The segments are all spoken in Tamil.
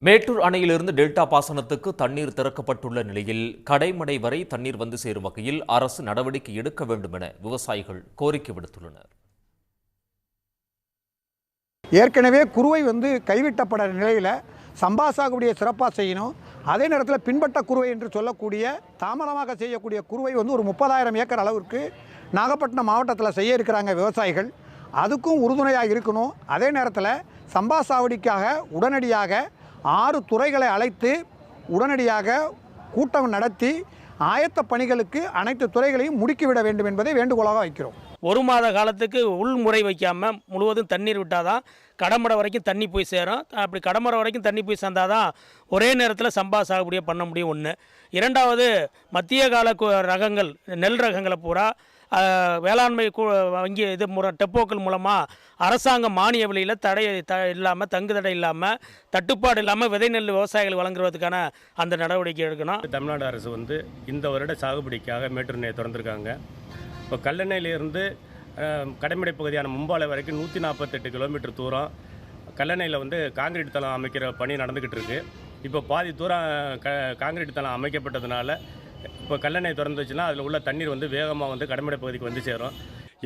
மேட்டூர் அணையிலிருந்து டெல்டா பாசனத்துக்கு தண்ணீர் திறக்கப்பட்டுள்ள நிலையில் கடைமடை வரை தண்ணீர் வந்து சேரும் வகையில் அரசு நடவடிக்கை எடுக்க வேண்டும் என விவசாயிகள் கோரிக்கை விடுத்துள்ளனர். ஏற்கனவே குறுவை கைவிட்டப்பட நிலையில் சம்பா சாகுபடியை சிறப்பாக செய்யணும். அதே நேரத்தில் பின்பற்ற குறுவை என்று சொல்லக்கூடிய தாமதமாக செய்யக்கூடிய குறுவை ஒரு 30,000 ஏக்கர் அளவிற்கு நாகப்பட்டினம் மாவட்டத்தில் செய்ய இருக்கிறாங்க விவசாயிகள். அதுக்கும் உறுதுணையாக இருக்கணும். அதே நேரத்தில் சம்பா சாகுபடிக்காக உடனடியாக 6 துறைகளை அழைத்து உடனடியாக கூட்டம் நடத்தி ஆயத்த பணிகளுக்கு அனைத்து துறைகளையும் முடுக்கிவிட வேண்டும் என்பதை வேண்டுகோளாக வைக்கிறோம். ஒரு மாத காலத்துக்கு உள்முறை வைக்காமல் முழுவதும் தண்ணீர் விட்டால் தான் கடமடை வரைக்கும் தண்ணி போய் சேரும். அப்படி கடமடை வரைக்கும் தண்ணி போய் சேர்ந்தால் தான் ஒரே நேரத்தில் சம்பா சாகுபடியை பண்ண முடியும். ஒன்று. இரண்டாவது, மத்திய கால ரகங்கள் நெல் ரகங்களை பூரா வேளாண்மை வங்கி டெப்போக்கள் மூலமாக அரசாங்க மானிய விலையில் தடை இல்லாமல் தங்கு தடை இல்லாமல் தட்டுப்பாடு இல்லாமல் விதை நெல் விவசாயிகள் வழங்குவதற்கான அந்த நடவடிக்கை எடுக்கணும். தமிழ்நாடு அரசு இந்த வருட சாகுபடிக்காக மேட்டூர் அணையை திறந்திருக்காங்க. இப்போ கல்லணையிலிருந்து கடைமடை பகுதியான மும்பாலை வரைக்கும் 148 கிலோமீட்டர் தூரம் கல்லணையில் காங்கிரீட் தளம் அமைக்கிற பணி நடந்துக்கிட்டு இருக்குது. இப்போ பாதி தூரம் காங்கிரீட் தளம் அமைக்கப்பட்டதுனால இப்போ கல்லணை திறந்துச்சுன்னா அதில் உள்ள தண்ணீர் வேகமாக கடைமடை பகுதிக்கு சேரும்.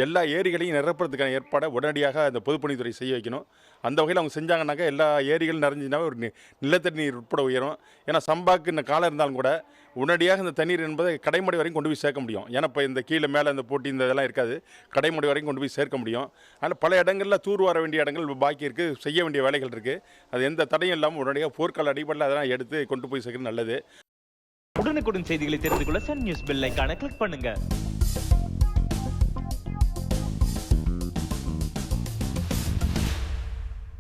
எல்லா ஏரிகளையும் நிரப்புறதுக்கான ஏற்பாடை உடனடியாக அந்த பொதுப்பணித்துறை செய்ய வைக்கணும். அந்த வகையில் அவங்க செஞ்சாங்கன்னாக்கா எல்லா ஏரிகளும் நிறைஞ்சினாவே ஒரு நிலத்தடி நீர் உட்பட உயரும். ஏன்னா சம்பாக்கு இந்த காலம் இருந்தாலும் கூட உடனடியாக இந்த தண்ணீர் என்பதை கடைமடை வரைக்கும் கொண்டு போய் சேர்க்க முடியும். ஏன்னா இப்போ இந்த கீழே மேலே இந்த போட்டி இந்த இதெல்லாம் இருக்காது, கடைமடை வரைக்கும் கொண்டு போய் சேர்க்க முடியும். அதனால் பல இடங்களில் தூர் வர வேண்டிய இடங்கள் பாக்கி இருக்குது, செய்ய வேண்டிய வேலைகள் இருக்குது. அது எந்த தடையும் இல்லாமல் உடனடியாக போர்க்கால அடிப்படையில் அதெல்லாம் எடுத்து கொண்டு போய் சேர்க்கிறது நல்லது. உடனுக்குடன் செய்திகளை தெரிந்து கொள்ள சன் நியூஸ் பெல் ஐகானை கிளிக் பண்ணுங்க.